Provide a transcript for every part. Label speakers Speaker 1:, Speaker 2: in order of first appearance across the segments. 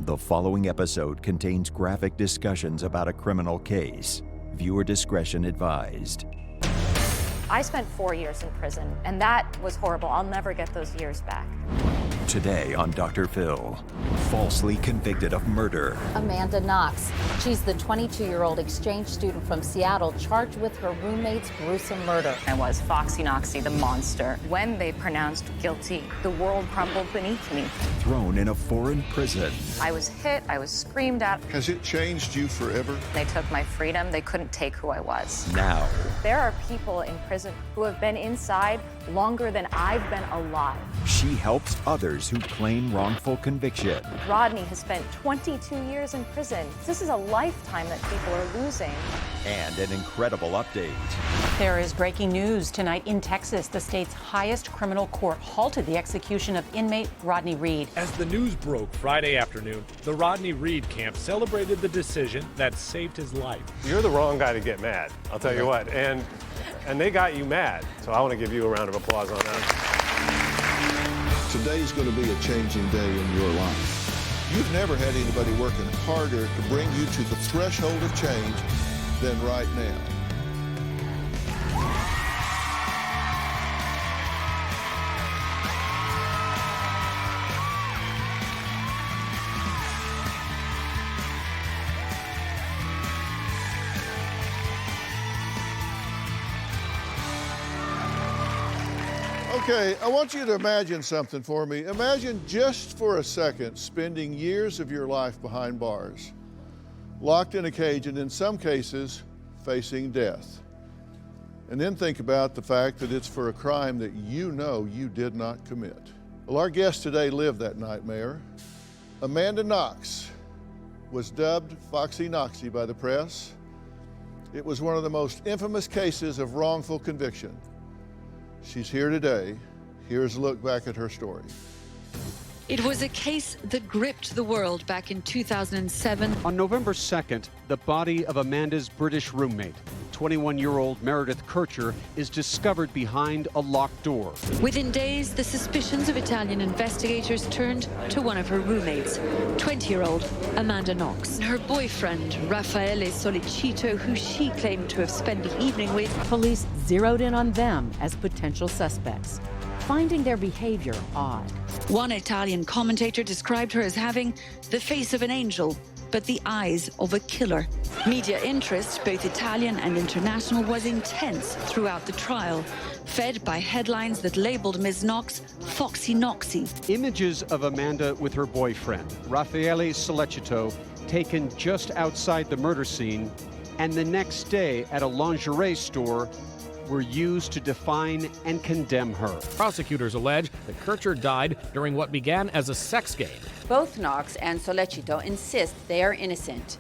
Speaker 1: The following episode contains graphic discussions about a criminal case. Viewer discretion advised.
Speaker 2: I spent 4 years in prison, and that was horrible. I'll never get those years back.
Speaker 1: Today on Dr. Phil, falsely convicted of murder.
Speaker 3: Amanda Knox. She's the 22-year-old exchange student from Seattle charged with her roommate's gruesome murder.
Speaker 2: I was Foxy Noxy, the monster. When they pronounced guilty, the world crumbled beneath me.
Speaker 1: Thrown in a foreign prison.
Speaker 2: I was hit, I was screamed at.
Speaker 4: Has it changed you forever?
Speaker 2: They took my freedom, they couldn't take who I was.
Speaker 1: Now,
Speaker 2: There are people in prison who have been inside longer than I've been alive.
Speaker 1: she helps others who claim wrongful conviction.
Speaker 2: Rodney has spent 22 years in prison. This is a lifetime that people are losing.
Speaker 1: And an incredible update.
Speaker 5: There is breaking news tonight in Texas. The state's highest criminal court halted the execution of inmate Rodney Reed.
Speaker 6: As the news broke Friday afternoon, the Rodney Reed camp celebrated the decision that saved his life.
Speaker 7: You're the wrong guy to get mad, I'll tell you what. And they got you mad. So I want to give you a round of applause on that.
Speaker 4: Today's going to be a changing day in your life. You've never had anybody working harder to bring you to the threshold of change than right now. Okay, I want you to imagine something for me. Imagine just for a second spending years of your life behind bars, locked in a cage, and in some cases, facing death. And then think about the fact that it's for a crime that you know you did not commit. Well, our guest today lived that nightmare. Amanda Knox was dubbed Foxy Noxy by the press. It was one of the most infamous cases of wrongful conviction. She's here today. Here's a look back at her story.
Speaker 8: It was a case that gripped the world back in 2007.
Speaker 9: On November 2nd, the body of Amanda's British roommate, 21-year-old Meredith Kircher, is discovered behind a locked door.
Speaker 8: Within days, the suspicions of Italian investigators turned to one of her roommates, 20-year-old Amanda Knox. Her boyfriend, Raffaele Solicito, who she claimed to have spent the evening with.
Speaker 5: Police zeroed in on them as potential suspects, finding their behavior odd.
Speaker 8: One Italian commentator described her as having the face of an angel, but the eyes of a killer. Media interest, both Italian and international, was intense throughout the trial, fed by headlines that labeled Ms. Knox Foxy Noxy.
Speaker 9: Images of Amanda with her boyfriend, Raffaele Solicito, taken just outside the murder scene, and the next day at a lingerie store, were used to define and condemn her.
Speaker 6: Prosecutors allege that Kircher died during what began as a sex game.
Speaker 10: Both Knox and Solicito insist they are innocent.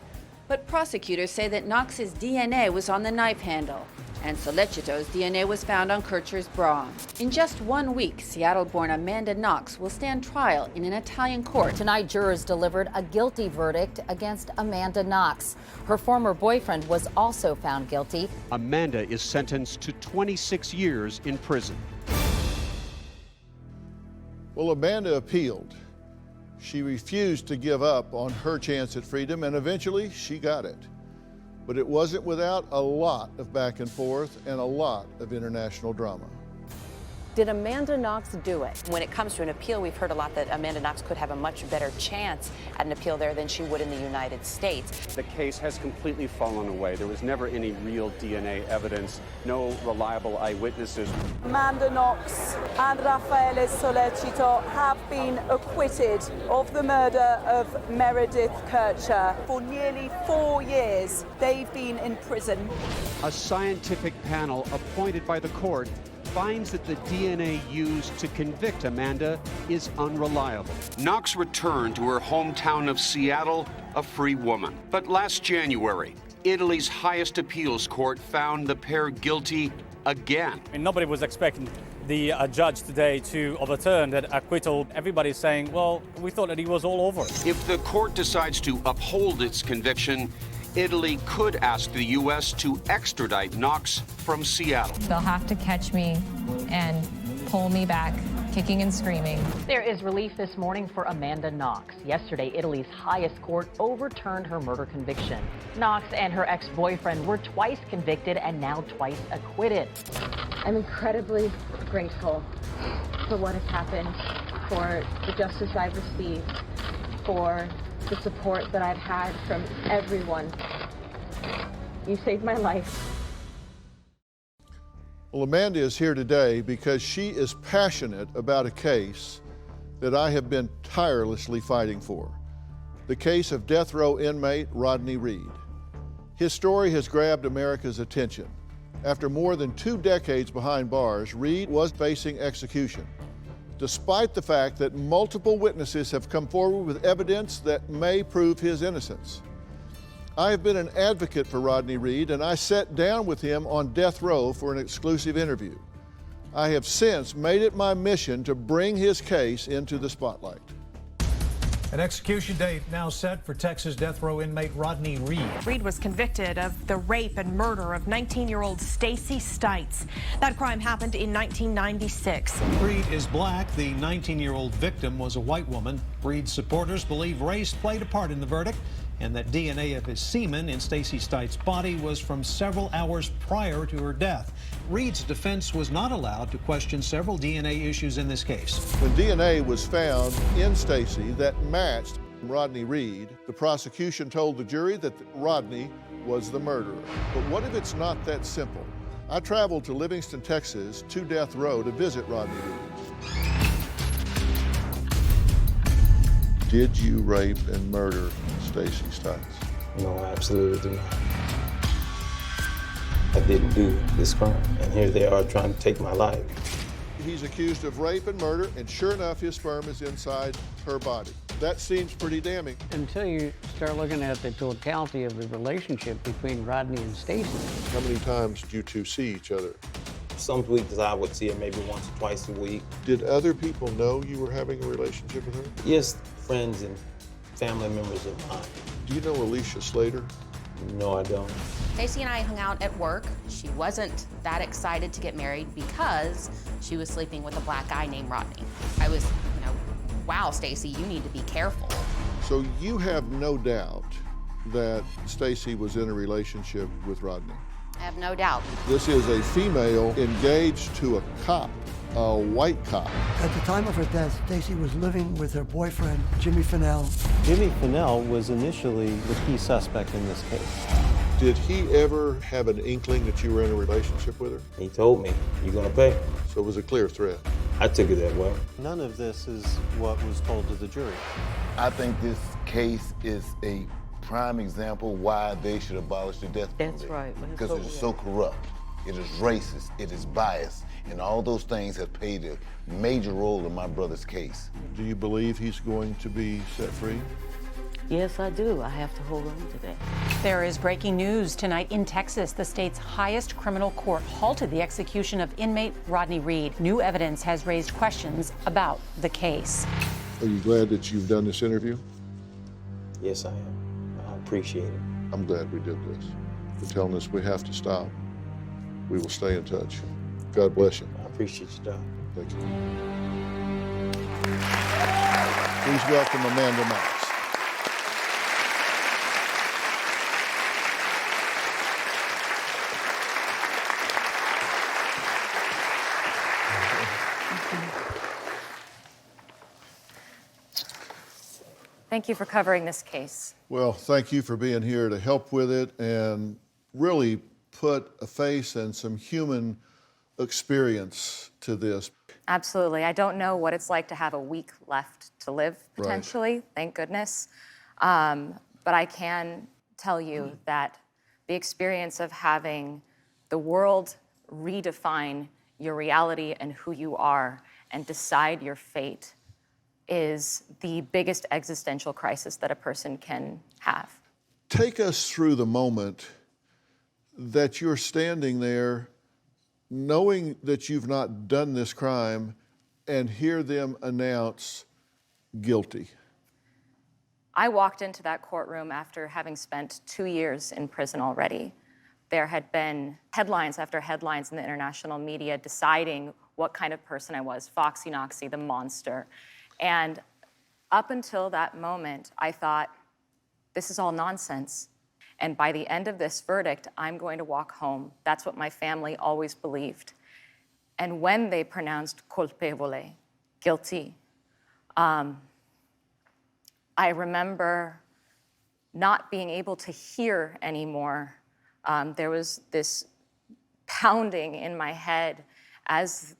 Speaker 10: But prosecutors say that Knox's DNA was on the knife handle, and Solicito's DNA was found on Kircher's bra. In just 1 week, Seattle-born Amanda Knox will stand trial in an Italian court.
Speaker 3: Tonight, jurors delivered a guilty verdict against Amanda Knox. Her former boyfriend was also found guilty.
Speaker 9: Amanda is sentenced to 26 years in prison.
Speaker 4: Well, Amanda appealed. She refused to give up on her chance at freedom, and eventually she got it. But it wasn't without a lot of back and forth and a lot of international drama.
Speaker 2: Did Amanda Knox do it?
Speaker 11: When it comes to an appeal, we've heard a lot that Amanda Knox could have a much better chance at an appeal there than she would in the United States.
Speaker 9: The case has completely fallen away. There was never any real DNA evidence, no reliable eyewitnesses.
Speaker 12: Amanda Knox and Raffaele Solicito have been acquitted of the murder of Meredith Kircher. For nearly 4 years, they've been in prison.
Speaker 9: A scientific panel appointed by the court finds that the DNA used to convict Amanda is unreliable.
Speaker 13: Knox returned to her hometown of Seattle a free woman. But last January, Italy's highest appeals court found the pair guilty again.
Speaker 14: And nobody was expecting the judge today to overturn that acquittal. Everybody's saying, well, we thought that he was all over.
Speaker 13: If the court decides to uphold its conviction, Italy could ask the U.S. to extradite Knox from Seattle.
Speaker 2: They'll have to catch me and pull me back kicking and screaming.
Speaker 5: There is relief this morning for Amanda Knox. Yesterday, Italy's highest court overturned her murder conviction. Knox and her ex-boyfriend were twice convicted and now twice acquitted.
Speaker 15: I'm incredibly grateful for what has happened, for the justice I've received, for the support that I've had from everyone. You saved my life.
Speaker 4: Well, Amanda is here today because she is passionate about a case that I have been tirelessly fighting for. The case of death row inmate Rodney Reed. His story has grabbed America's attention. After more than 2 decades behind bars, Reed was facing execution, despite the fact that multiple witnesses have come forward with evidence that may prove his innocence. I have been an advocate for Rodney Reed, and I sat down with him on death row for an exclusive interview. I have since made it my mission to bring his case into the spotlight.
Speaker 16: An execution date now set for Texas death row inmate Rodney Reed.
Speaker 17: Reed was convicted of the rape and murder of 19-year-old Stacy Stites. That crime happened in 1996.
Speaker 16: Reed is black. The 19-year-old victim was a white woman. Reed's supporters believe race played a part in the verdict, and that DNA of his semen in Stacy Stites' body was from several hours prior to her death. Reed's defense was not allowed to question several DNA issues in this case.
Speaker 4: When DNA was found in Stacy that matched Rodney Reed, the prosecution told the jury that Rodney was the murderer. But what if it's not that simple? I traveled to Livingston, Texas, to death row to visit Rodney Reed. Did you rape and murder Stacy Stites?
Speaker 18: No, absolutely not. I didn't do this crime, and here they are trying to take my life.
Speaker 4: He's accused of rape and murder, and sure enough, his sperm is inside her body. That seems pretty damning.
Speaker 19: Until you start looking at the totality of the relationship between Rodney and Stacy.
Speaker 4: How many times do you two see each other?
Speaker 18: Some weeks I would see her maybe once or twice a week.
Speaker 4: Did other people know you were having a relationship with her?
Speaker 18: Yes, friends and family members of mine.
Speaker 4: Do you know Alicia Slater?
Speaker 18: No, I don't.
Speaker 20: Stacy and I hung out at work. She wasn't that excited to get married because she was sleeping with a black guy named Rodney. I was, wow, Stacy, you need to be careful.
Speaker 4: So you have no doubt that Stacy was in a relationship with Rodney?
Speaker 20: I have no doubt.
Speaker 4: This is a female engaged to a cop, a white cop.
Speaker 21: At the time of her death, Stacy was living with her boyfriend, Jimmy Fennell.
Speaker 22: Jimmy Fennell was initially the key suspect in this case.
Speaker 4: Did he ever have an inkling that you were in a relationship with her?
Speaker 18: He told me, "You're gonna pay."
Speaker 4: So it was a clear threat.
Speaker 18: I took it that way.
Speaker 22: None of this is what was told to the jury.
Speaker 23: I think this case is a prime example why they should abolish the death penalty.
Speaker 24: That's right.
Speaker 23: Because it is so corrupt, it is racist, it is biased, and all those things have played a major role in my brother's case.
Speaker 4: Do you believe he's going to be set free?
Speaker 24: Yes, I do. I have to hold on to that.
Speaker 5: There is breaking news tonight in Texas. The state's highest criminal court halted the execution of inmate Rodney Reed. New evidence has raised questions about the case.
Speaker 4: Are you glad that you've done this interview?
Speaker 18: Yes, I am. I appreciate it.
Speaker 4: I'm glad we did this. For telling us we have to stop. We will stay in touch. God bless you.
Speaker 18: I appreciate you, Doc.
Speaker 4: Thank you. Please welcome Amanda Knox.
Speaker 2: Thank you for covering this case.
Speaker 4: Well, thank you for being here to help with it and really put a face and some human experience to this.
Speaker 2: Absolutely. I don't know what it's like to have a week left to live, potentially, right. Thank goodness. But I can tell you that the experience of having the world redefine your reality and who you are and decide your fate is the biggest existential crisis that a person can have.
Speaker 4: Take us through the moment that you're standing there knowing that you've not done this crime and hear them announce guilty.
Speaker 2: I walked into that courtroom after having spent 2 years in prison already. There had been headlines after headlines in the international media deciding what kind of person I was, Foxy Knoxy, the monster. And up until that moment, I thought, this is all nonsense. And by the end of this verdict, I'm going to walk home. That's what my family always believed. And when they pronounced colpevole, guilty, I remember not being able to hear anymore. There was this pounding in my head as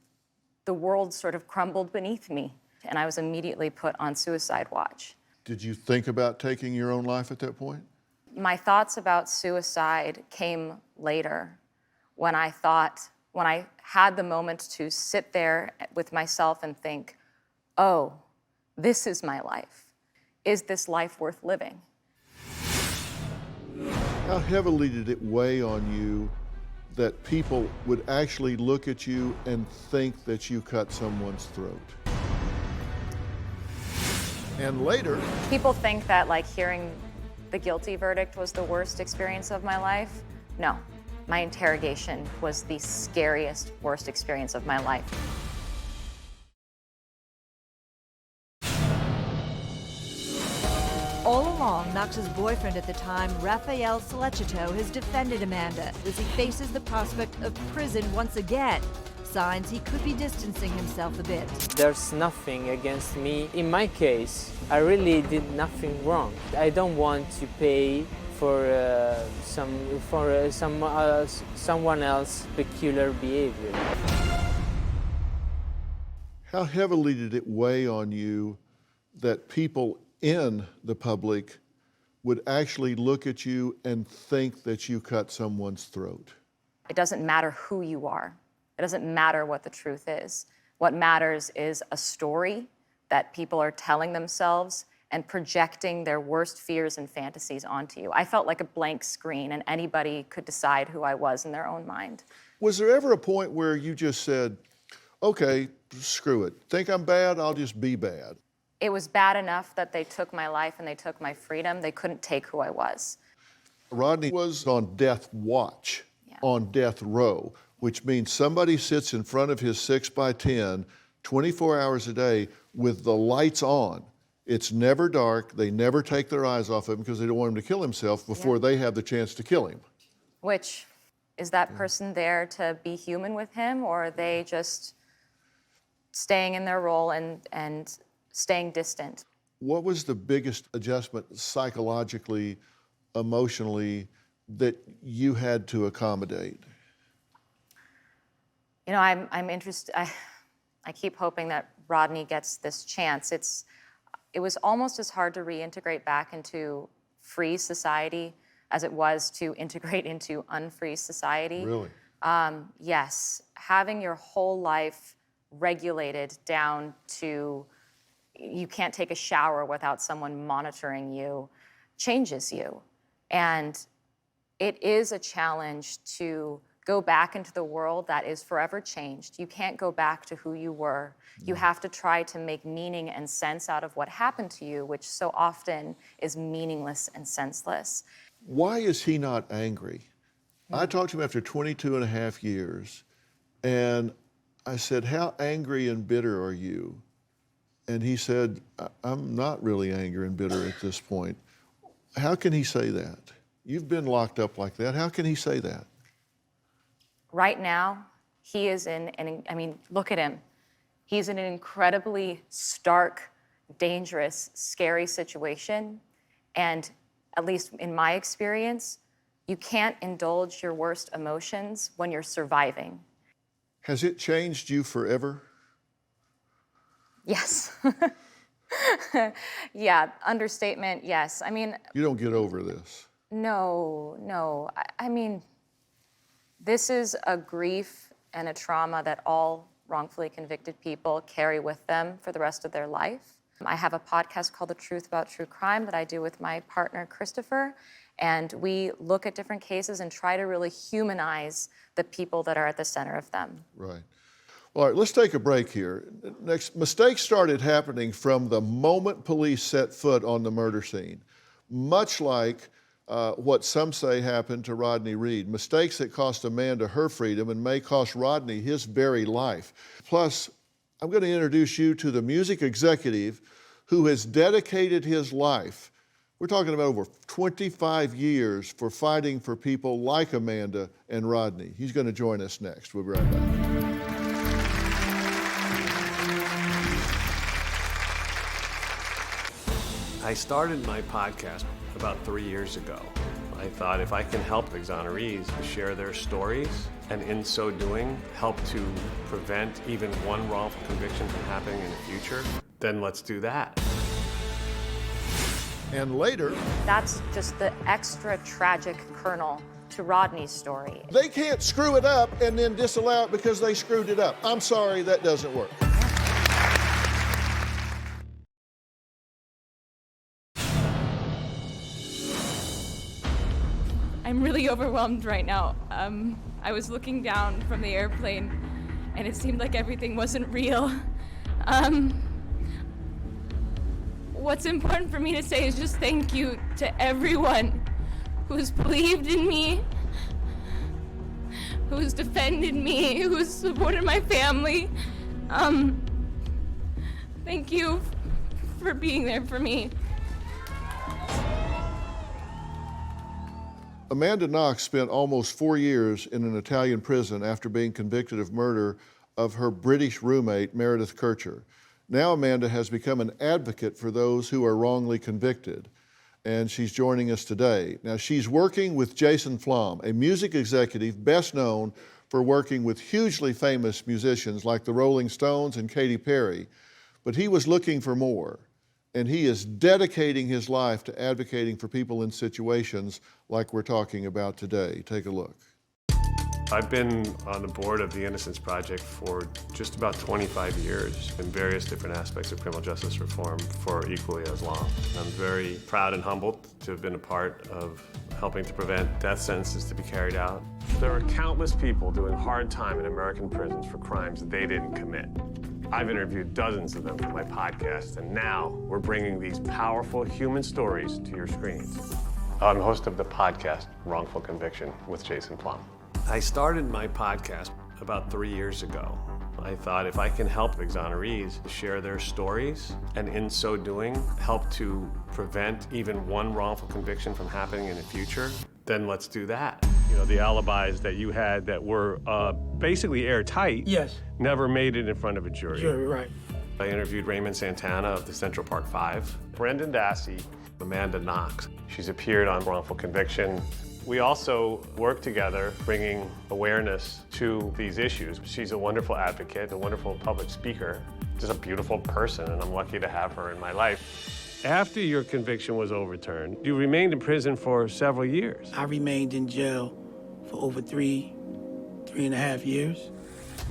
Speaker 2: the world sort of crumbled beneath me, and I was immediately put on suicide watch.
Speaker 4: Did you think about taking your own life at that point?
Speaker 2: My thoughts about suicide came later, when I had the moment to sit there with myself and think, oh, this is my life. Is this life worth living?
Speaker 4: How heavily did it weigh on you that people would actually look at you and think that you cut someone's throat? And later,
Speaker 2: people think that like hearing the guilty verdict was the worst experience of my life. No, my interrogation was the scariest, worst experience of my life.
Speaker 1: All along, Knox's boyfriend at the time, Rafael Sollecito, has defended Amanda as he faces the prospect of prison once again. Signs he could be distancing himself a bit.
Speaker 6: There's nothing against me. In my case, I really did nothing wrong. I don't want to pay for someone else's peculiar behavior.
Speaker 4: how heavily did it weigh on you that people in the public would actually look at you and think that you cut someone's throat?
Speaker 2: It doesn't matter who you are. It doesn't matter what the truth is. What matters is a story that people are telling themselves and projecting their worst fears and fantasies onto you. I felt like a blank screen, and anybody could decide who I was in their own mind.
Speaker 4: Was there ever a point where you just said, okay, screw it. Think I'm bad, I'll just be bad?
Speaker 2: It was bad enough that they took my life and they took my freedom. They couldn't take who I was.
Speaker 4: Rodney was on death watch, on death row, which means somebody sits in front of his 6x10 24 hours a day with the lights on. It's never dark. They never take their eyes off him because they don't want him to kill himself before they have the chance to kill him.
Speaker 2: Which, is that person there to be human with him, or are they just staying in their role and staying distant?
Speaker 4: What was the biggest adjustment psychologically, emotionally, that you had to accommodate?
Speaker 2: You know, I'm interested. I keep hoping that Rodney gets this chance. It was almost as hard to reintegrate back into free society as it was to integrate into unfree society.
Speaker 4: Really?
Speaker 2: Yes. Having your whole life regulated down to you can't take a shower without someone monitoring you changes you. And it is a challenge to go back into the world that is forever changed. You can't go back to who you were. You have to try to make meaning and sense out of what happened to you, which so often is meaningless and senseless.
Speaker 4: Why is he not angry? I talked to him after 22 and a half years, and I said, how angry and bitter are you? And he said, I'm not really angry and bitter at this point. How can he say that? You've been locked up like that. How can he say that?
Speaker 2: Right now, he is look at him. He's in an incredibly stark, dangerous, scary situation. And at least in my experience, you can't indulge your worst emotions when you're surviving.
Speaker 4: Has it changed you forever?
Speaker 2: Yes. Yeah, understatement, yes. I mean...
Speaker 4: You don't get over this.
Speaker 2: No. I mean, this is a grief and a trauma that all wrongfully convicted people carry with them for the rest of their life. I have a podcast called The Truth About True Crime that I do with my partner, Christopher, and we look at different cases and try to really humanize the people that are at the center of them.
Speaker 4: Right. All right, let's take a break here. Next, mistakes started happening from the moment police set foot on the murder scene. Much like what some say happened to Rodney Reed. Mistakes that cost Amanda her freedom and may cost Rodney his very life. Plus, I'm going to introduce you to the music executive who has dedicated his life, we're talking about over 25 years, for fighting for people like Amanda and Rodney. He's going to join us next. We'll be right back.
Speaker 3: I started my podcast about 3 years ago. I thought if I can help exonerees share their stories, and in so doing, help to prevent even one wrongful conviction from happening in the future, then let's do that.
Speaker 4: And later,
Speaker 2: that's just the extra tragic kernel to Rodney's story.
Speaker 4: They can't screw it up and then disallow it because they screwed it up. I'm sorry, that doesn't work.
Speaker 7: I'm really overwhelmed right now. I was looking down from the airplane and it seemed like everything wasn't real. What's important for me to say is just thank you to everyone who's believed in me, who's defended me, who's supported my family. Thank you for being there for me.
Speaker 4: Amanda Knox spent almost 4 years in an Italian prison after being convicted of murder of her British roommate, Meredith Kercher. Now Amanda has become an advocate for those who are wrongly convicted, and she's joining us today. Now, she's working with Jason Flom, a music executive best known for working with hugely famous musicians like the Rolling Stones and Katy Perry, but he was looking for more, and he is dedicating his life to advocating for people in situations like we're talking about today. Take a look.
Speaker 3: I've been on the board of the Innocence Project for just about 25 years in various different aspects of criminal justice reform for equally as long. I'm very proud and humbled to have been a part of helping to prevent death sentences to be carried out. There are countless people doing hard time in American prisons for crimes that they didn't commit. I've interviewed dozens of them for my podcast, and now we're bringing these powerful human stories to your screens. I'm host of the podcast, Wrongful Conviction with Jason Flom. I started my podcast about 3 years ago. I thought if I can help exonerees share their stories, and in so doing, help to prevent even one wrongful conviction from happening in the future, then let's do that. You know, the alibis that you had that were basically airtight,
Speaker 8: yes,
Speaker 3: never made it in front of a jury.
Speaker 8: Jury, right.
Speaker 3: I interviewed Raymond Santana of the Central Park Five, Brendan Dassey, Amanda Knox. She's appeared on wrongful conviction. We also work together bringing awareness to these issues. She's a wonderful advocate, a wonderful public speaker, just a beautiful person, and I'm lucky to have her in my life. After your conviction was overturned, you remained in prison for several years.
Speaker 8: I remained in jail for over three and a half years.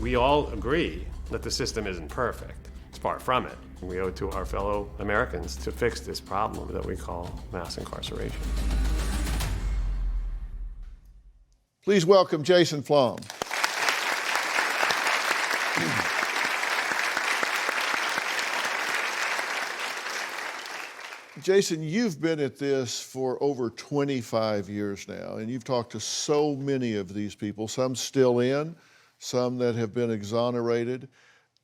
Speaker 3: We all agree that the system isn't perfect. It's far from it. We owe it to our fellow Americans to fix this problem that we call mass incarceration.
Speaker 4: Please welcome Jason Flom. Jason, you've been at this for over 25 years now, and you've talked to so many of these people, some still in, some that have been exonerated,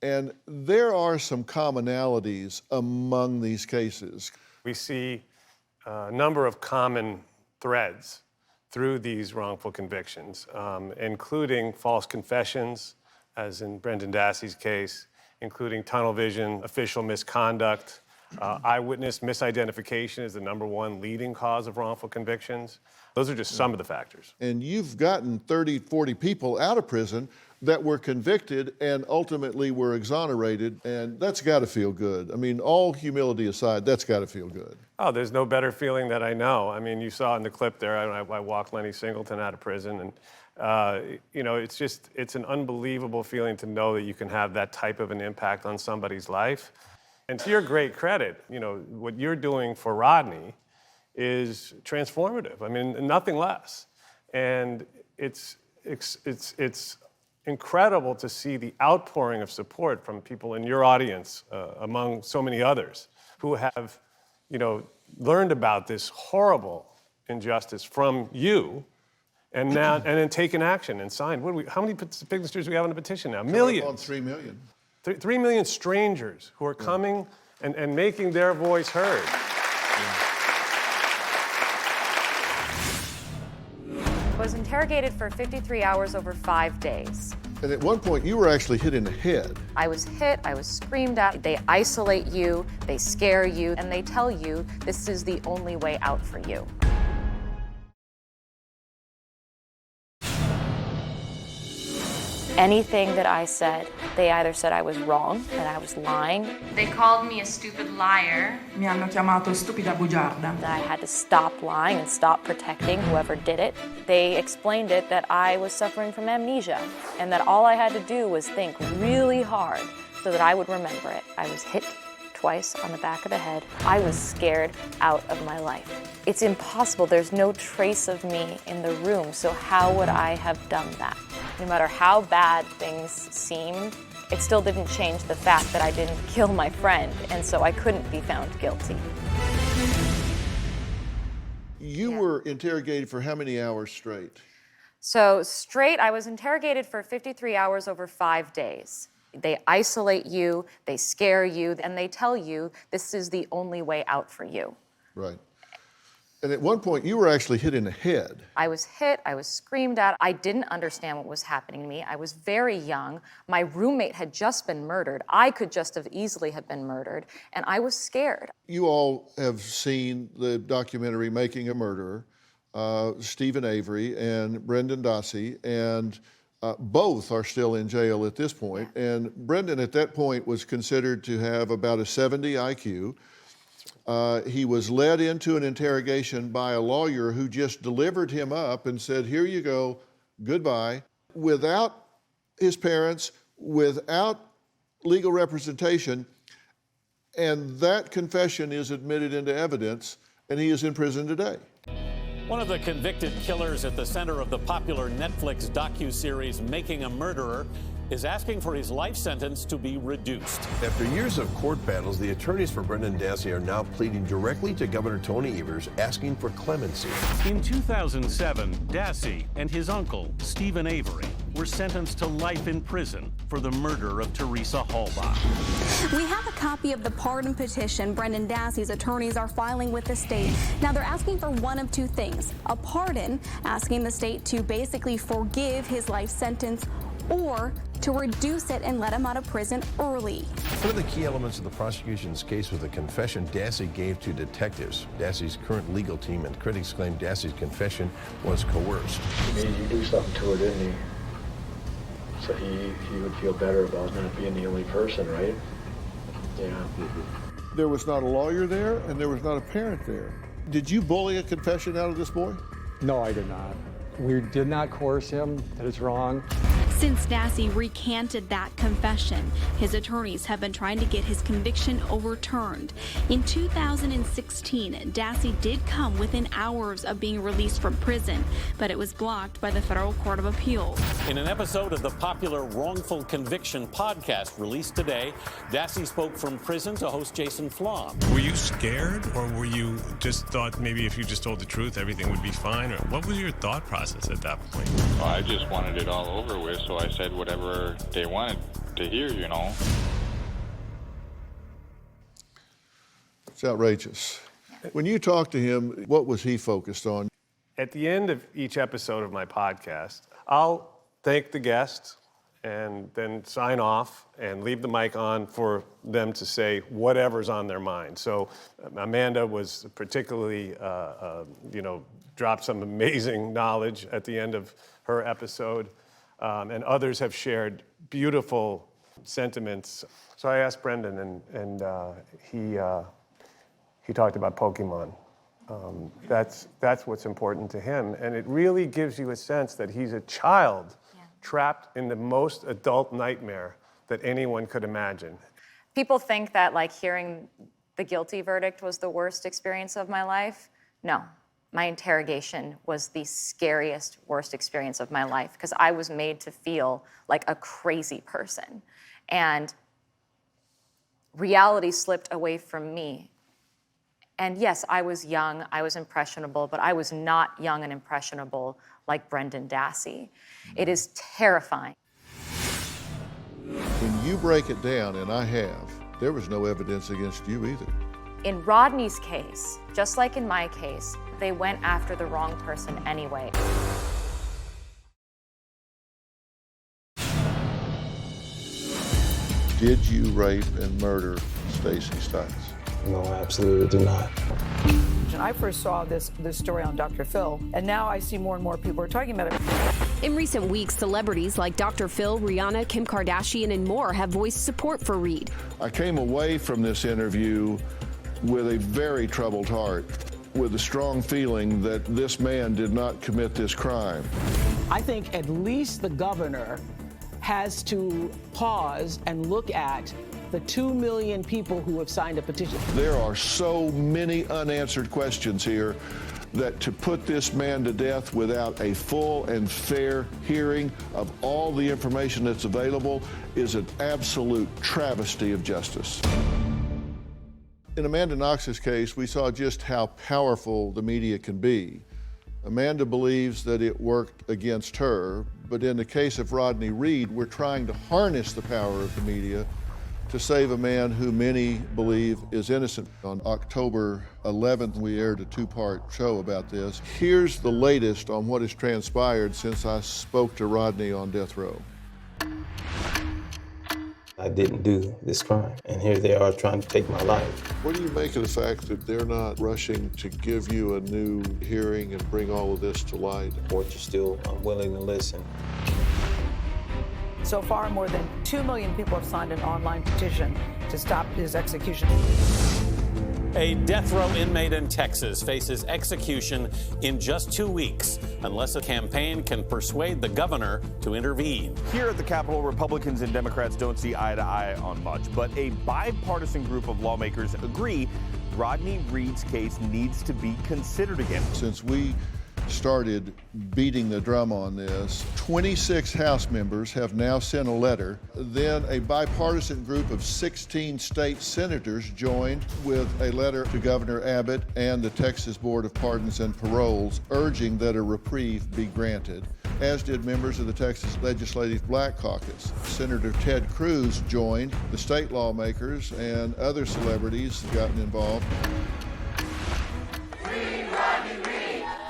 Speaker 4: and there are some commonalities among these cases.
Speaker 3: We see a number of common threads through these wrongful convictions, including false confessions, as in Brendan Dassey's case, including tunnel vision, official misconduct, eyewitness misidentification is the #1 leading cause of wrongful convictions. Those are just some of the factors.
Speaker 4: And you've gotten 30, 40 people out of prison that were convicted and ultimately were exonerated, and that's got to feel good. I mean, all humility aside, that's got to feel good.
Speaker 3: Oh, there's no better feeling that I know. I mean, you saw in the clip there, I walked Lenny Singleton out of prison, and you know, it's an unbelievable feeling to know that you can have that type of an impact on somebody's life. And to your great credit, you know, what you're doing for Rodney is transformative. I mean, nothing less. And it's incredible to see the outpouring of support from people in your audience, among so many others, who have, you know, learned about this horrible injustice from you, and then taken action and signed. How many signatures do we have on the petition now? Millions.
Speaker 4: On 3 million.
Speaker 3: 3 million strangers who are coming and making their voice heard.
Speaker 2: Was interrogated for 53 hours over 5 days.
Speaker 4: And at one point, you were actually hit in the head.
Speaker 2: I was hit, I was screamed at. They isolate you, they scare you, and they tell you this is the only way out for you. Anything that I said, they either said I was wrong, that I was lying. They called me a stupid liar.
Speaker 9: Mi hanno chiamato stupida bugiarda.
Speaker 2: That I had to stop lying and stop protecting whoever did it. They explained it that I was suffering from amnesia and that all I had to do was think really hard so that I would remember it. I was hit twice on the back of the head. I was scared out of my life. It's impossible. There's no trace of me in the room, so how would I have done that? No matter how bad things seemed, it still didn't change the fact that I didn't kill my friend, and so I couldn't be found guilty.
Speaker 4: You were interrogated for how many hours straight?
Speaker 2: So straight, I was interrogated for 53 hours over 5 days. They isolate you, they scare you, and they tell you this is the only way out for you.
Speaker 4: Right. And at one point, you were actually hit in the head.
Speaker 2: I was hit, I was screamed at. I didn't understand what was happening to me. I was very young. My roommate had just been murdered. I could just have easily have been murdered, and I was scared.
Speaker 4: You all have seen the documentary Making a Murderer, Stephen Avery and Brendan Dassey, and both are still in jail at this point. And Brendan at that point was considered to have about a 70 IQ. He was led into an interrogation by a lawyer who just delivered him up and said, here you go, goodbye, without his parents, without legal representation. And that confession is admitted into evidence, and he is in prison today.
Speaker 10: One of the convicted killers at the center of the popular Netflix docuseries Making a Murderer is asking for his life sentence to be reduced.
Speaker 11: After years of court battles, the attorneys for Brendan Dassey are now pleading directly to Governor Tony Evers, asking for clemency.
Speaker 10: In 2007, Dassey and his uncle, Stephen Avery, were sentenced to life in prison for the murder of Teresa Halbach.
Speaker 12: We have a copy of the pardon petition Brendan Dassey's attorneys are filing with the state. Now they're asking for one of two things: a pardon, asking the state to basically forgive his life sentence, or to reduce it and let him out of prison early.
Speaker 11: One of the key elements of the prosecution's case was the confession Dassey gave to detectives. Dassey's current legal team and critics claim Dassey's confession was coerced.
Speaker 25: He made you do something to her, didn't he? So he would feel better about not being the only person, right? Yeah.
Speaker 4: There was not a lawyer there, and there was not a parent there. Did you bully a confession out of this boy?
Speaker 26: No, I did not. We did not coerce him. That is wrong.
Speaker 12: Since Dassey recanted that confession, his attorneys have been trying to get his conviction overturned. In 2016, Dassey did come within hours of being released from prison, but it was blocked by the Federal Court of Appeals.
Speaker 10: In an episode of the popular Wrongful Conviction podcast released today, Dassey spoke from prison to host Jason Flom.
Speaker 27: Were you scared, or were you just thought maybe if you just told the truth, everything would be fine? Or what was your thought process at that point?
Speaker 28: Well, I just wanted it all over with, so I said whatever they wanted to hear, you know.
Speaker 4: It's outrageous. When you talked to him, what was he focused on?
Speaker 3: At the end of each episode of my podcast, I'll thank the guest and then sign off and leave the mic on for them to say whatever's on their mind. So Amanda was particularly, dropped some amazing knowledge at the end of her episode. And others have shared beautiful sentiments. So I asked Brendan, and he talked about Pokemon. That's what's important to him, and it really gives you a sense that he's a child trapped in the most adult nightmare that anyone could imagine.
Speaker 2: People think that hearing the guilty verdict was the worst experience of my life. No. My interrogation was the scariest, worst experience of my life because I was made to feel like a crazy person. And reality slipped away from me. And yes, I was young, I was impressionable, but I was not young and impressionable like Brendan Dassey. It is terrifying.
Speaker 4: When you break it down, and I have, there was no evidence against you either.
Speaker 2: In Rodney's case, just like in my case, they went after the wrong person anyway.
Speaker 4: Did you rape and murder Stacey Stites?
Speaker 18: No, I absolutely do not.
Speaker 9: I first saw this story on Dr. Phil, and now I see more and more people are talking about it.
Speaker 13: In recent weeks, celebrities like Dr. Phil, Rihanna, Kim Kardashian, and more have voiced support for Reed.
Speaker 4: I came away from this interview with a very troubled heart, with a strong feeling that this man did not commit this crime.
Speaker 8: I think at least the governor has to pause and look at the 2 million people who have signed a petition.
Speaker 4: There are so many unanswered questions here that to put this man to death without a full and fair hearing of all the information that's available is an absolute travesty of justice. In Amanda Knox's case, we saw just how powerful the media can be. Amanda believes that it worked against her, but in the case of Rodney Reed, we're trying to harness the power of the media to save a man who many believe is innocent. On October 11th, we aired a two-part show about this. Here's the latest on what has transpired since I spoke to Rodney on death row.
Speaker 18: I didn't do this crime, and here they are trying to take my life.
Speaker 4: What do you make of the fact that they're not rushing to give you a new hearing and bring all of this to light?
Speaker 18: Courts are still unwilling to listen.
Speaker 9: So far, more than 2 million people have signed an online petition to stop his execution.
Speaker 10: A death row inmate in Texas faces execution in just 2 weeks unless a campaign can persuade the governor to intervene.
Speaker 14: Here at the Capitol, Republicans and Democrats don't see eye to eye on much, but a bipartisan group of lawmakers agree Rodney Reed's case needs to be considered again.
Speaker 4: Since we started beating the drum on this, 26 House members have now sent a letter. Then a bipartisan group of 16 state senators joined with a letter to Governor Abbott and the Texas Board of Pardons and Paroles urging that a reprieve be granted, as did members of the Texas Legislative Black Caucus. Senator Ted Cruz joined. The state lawmakers and other celebrities have gotten involved.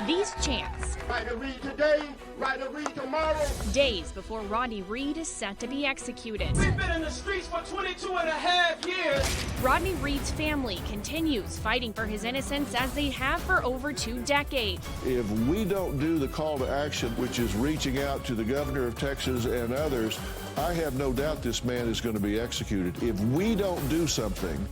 Speaker 15: These chants,
Speaker 16: write a read today, write a read tomorrow,
Speaker 15: days before Rodney Reed is set to be executed.
Speaker 16: We've been in the streets for 22.5 years.
Speaker 15: Rodney Reed's family continues fighting for his innocence as they have for over 2 decades.
Speaker 4: If we don't do the call to action, which is reaching out to the governor of Texas and others, I have no doubt this man is going to be executed. If we don't do something,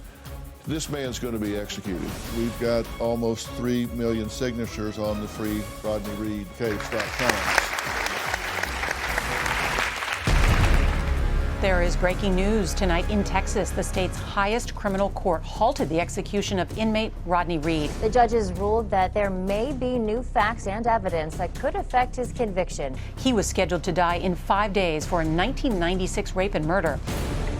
Speaker 4: this man's going to be executed. We've got almost 3 million signatures on the free RodneyReedCase.com.
Speaker 5: There is breaking news tonight in Texas. The state's highest criminal court halted the execution of inmate Rodney Reed.
Speaker 17: The judges ruled that there may be new facts and evidence that could affect his conviction.
Speaker 5: He was scheduled to die in 5 days for a 1996 rape and murder.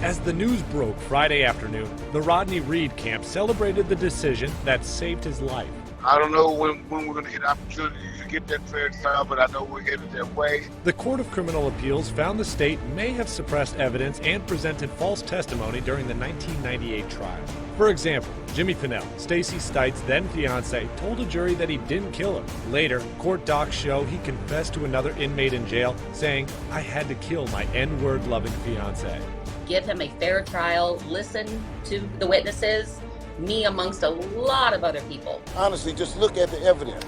Speaker 19: As the news broke Friday afternoon, the Rodney Reed camp celebrated the decision that saved his life.
Speaker 20: I don't know when we're going to get an opportunity to get that fair trial, but I know we're headed that way.
Speaker 19: The Court of Criminal Appeals found the state may have suppressed evidence and presented false testimony during the 1998 trial. For example, Jimmy Pinnell, Stacey Stites' then-fiancé, told a jury that he didn't kill her. Later, court docs show he confessed to another inmate in jail, saying, "I had to kill my N-word loving fiancé."
Speaker 21: Give him a fair trial, listen to the witnesses, me amongst a lot of other people.
Speaker 23: Honestly, just look at the evidence.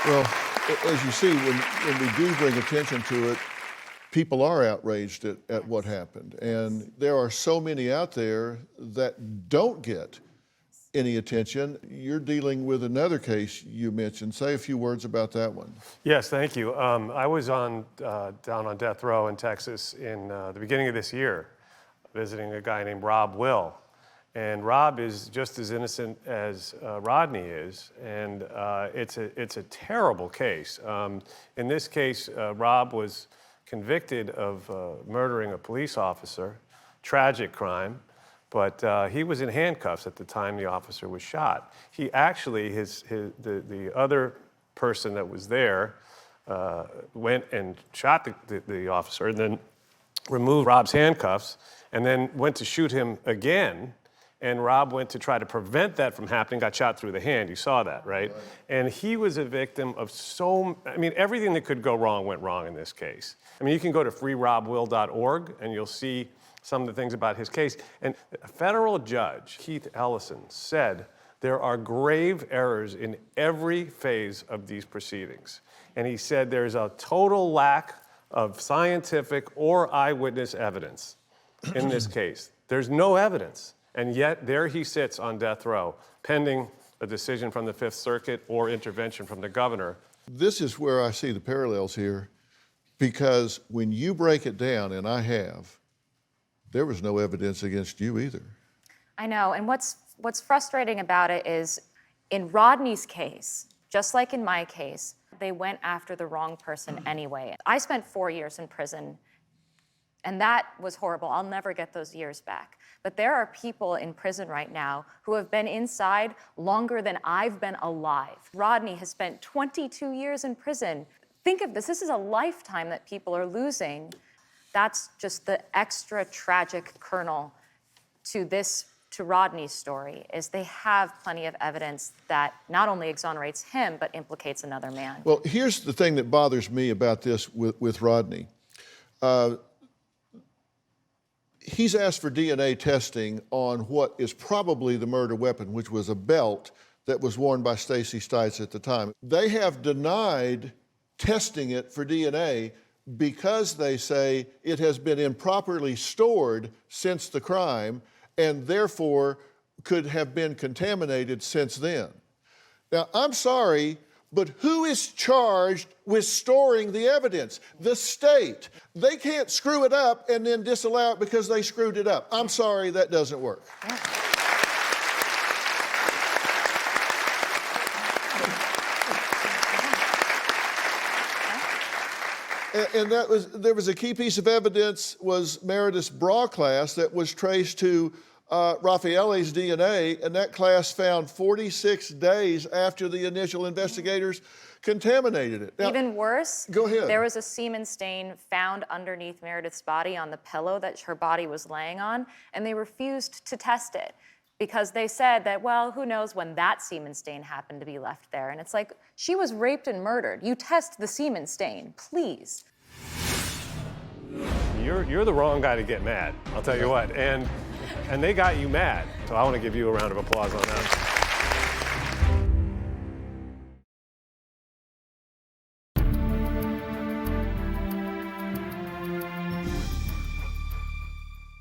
Speaker 4: Well, as you see, when we do bring attention to it, people are outraged at what happened. And there are so many out there that don't get any attention. You're dealing with another case you mentioned. Say a few words about that one.
Speaker 3: Yes, thank you. I was down on death row in Texas in the beginning of this year, visiting a guy named Rob Will. And Rob is just as innocent as Rodney is, and it's a terrible case. In this case, Rob was convicted of murdering a police officer, tragic crime. But he was in handcuffs at the time the officer was shot. He actually, the other person that was there went and shot the officer and then removed Rob's handcuffs and then went to shoot him again. And Rob went to try to prevent that from happening, got shot through the hand. You saw that, right? And he was a victim of everything that could go wrong went wrong in this case. I mean, you can go to freerobwill.org and you'll see some of the things about his case. And a federal judge, Keith Ellison, said there are grave errors in every phase of these proceedings. And he said there's a total lack of scientific or eyewitness evidence in this case. There's no evidence. And yet, there he sits on death row, pending a decision from the Fifth Circuit or intervention from the governor.
Speaker 4: This is where I see the parallels here, because when you break it down, and I have, there was no evidence against you either.
Speaker 2: I know, and what's frustrating about it is, in Rodney's case, just like in my case, they went after the wrong person anyway. I spent 4 years in prison, and that was horrible. I'll never get those years back. But there are people in prison right now who have been inside longer than I've been alive. Rodney has spent 22 years in prison. Think of this. This is a lifetime that people are losing. That's just the extra tragic kernel to Rodney's story, is they have plenty of evidence that not only exonerates him, but implicates another man.
Speaker 4: Well, here's the thing that bothers me about this with Rodney. He's asked for DNA testing on what is probably the murder weapon, which was a belt that was worn by Stacey Stites at the time. They have denied testing it for DNA because they say it has been improperly stored since the crime and therefore could have been contaminated since then. Now, I'm sorry, but who is charged with storing the evidence? The state. They can't screw it up and then disallow it because they screwed it up. I'm sorry, that doesn't work. And there was a key piece of evidence was Meredith's bra class that was traced to Raffaele's DNA, and that class found 46 days after the initial investigators contaminated it. Now,
Speaker 2: even worse,
Speaker 4: go ahead.
Speaker 2: There was a semen stain found underneath Meredith's body on the pillow that her body was laying on, and they refused to test it because they said that, well, who knows when that semen stain happened to be left there. And it's like, she was raped and murdered. You test the semen stain, please.
Speaker 3: You're the wrong guy to get mad, I'll tell you what. And they got you mad. So I want to give you a round of applause on that.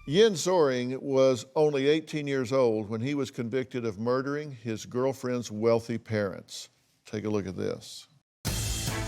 Speaker 4: Yen Soering was only 18 years old when he was convicted of murdering his girlfriend's wealthy parents. Take a look at this.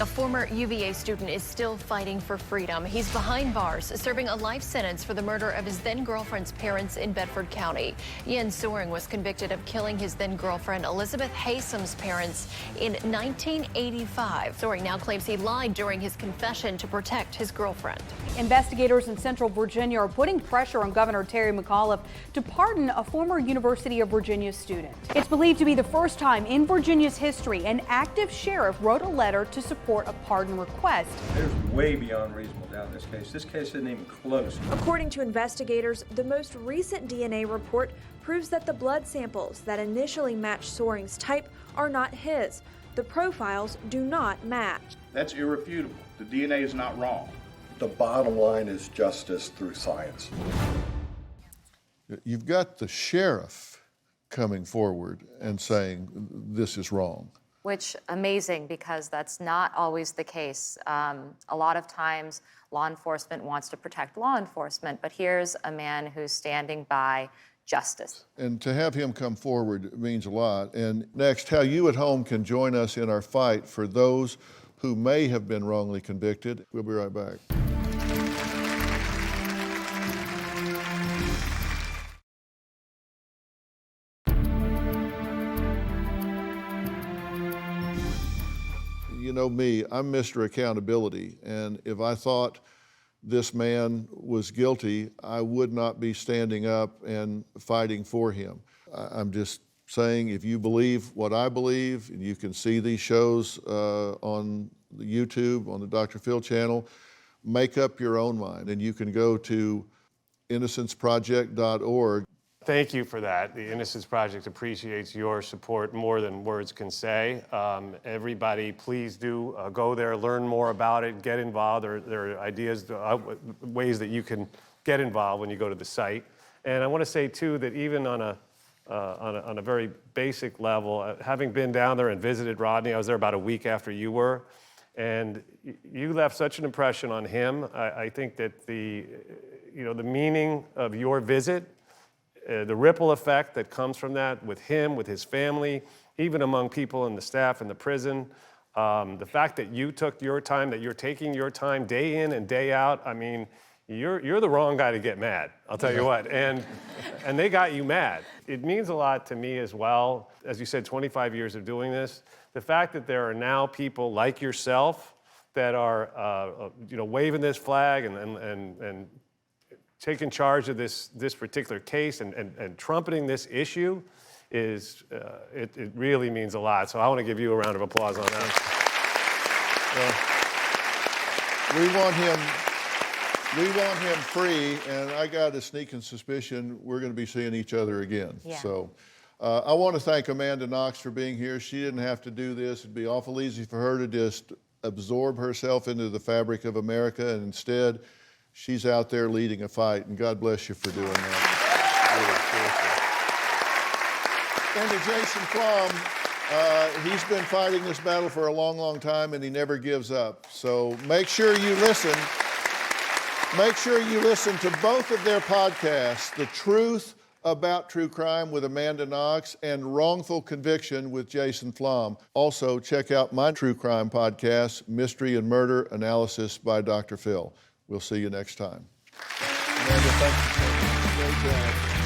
Speaker 1: A former UVA student is still fighting for freedom. He's behind bars, serving a life sentence for the murder of his then-girlfriend's parents in Bedford County. Yen Soering was convicted of killing his then-girlfriend Elizabeth Haysom's parents in 1985. Soering now claims he lied during his confession to protect his girlfriend.
Speaker 6: Investigators in Central Virginia are putting pressure on Governor Terry McAuliffe to pardon a former University of Virginia student. It's believed to be the first time in Virginia's history an active sheriff wrote a letter to support a pardon request.
Speaker 7: There's way beyond reasonable doubt in this case. This case isn't even close.
Speaker 11: According to investigators, the most recent DNA report proves that the blood samples that initially matched Soering's type are not his. The profiles do not match.
Speaker 22: That's irrefutable. The DNA is not wrong.
Speaker 24: The bottom line is justice through science.
Speaker 4: You've got the sheriff coming forward and saying this is wrong.
Speaker 2: Which, amazing, because that's not always the case. A lot of times, law enforcement wants to protect law enforcement, but here's a man who's standing by justice.
Speaker 4: And to have him come forward means a lot. And next, how you at home can join us in our fight for those who may have been wrongly convicted. We'll be right back. You know me, I'm Mr. Accountability, and if I thought this man was guilty, I would not be standing up and fighting for him. I'm just saying, if you believe what I believe, and you can see these shows on the YouTube, on the Dr. Phil channel, make up your own mind, and you can go to innocenceproject.org.
Speaker 3: Thank you for that. The Innocence Project appreciates your support more than words can say. Everybody, please do go there, learn more about it, get involved. There are ideas, ways that you can get involved when you go to the site. And I want to say, too, that even on a very basic level, having been down there and visited Rodney, I was there about a week after you were, and you left such an impression on him. I think that the meaning of your visit, the ripple effect that comes from that with him, with his family, even among people in the staff in the prison, the fact that you took your time, that you're taking your time day in and day out, I mean, you're the wrong guy to get mad, I'll tell you what. And they got you mad. It means a lot to me as well. As you said, 25 years of doing this. The fact that there are now people like yourself that are waving this flag and taking charge of this particular case and trumpeting this issue is, it really means a lot. So I want to give you a round of applause on that.
Speaker 4: We want him free, and I got a sneaking suspicion we're going to be seeing each other again.
Speaker 17: Yeah.
Speaker 4: So I want to thank Amanda Knox for being here. She didn't have to do this. It'd be awful easy for her to just absorb herself into the fabric of America, and instead, she's out there leading a fight, and God bless you for doing that. Really, and to Jason Flom, he's been fighting this battle for a long, long time, and he never gives up. So make sure you listen. Make sure you listen to both of their podcasts, The Truth About True Crime with Amanda Knox and Wrongful Conviction with Jason Flom. Also, check out my true crime podcast, Mystery and Murder Analysis by Dr. Phil. We'll see you next time. Amanda, thank you. Great job.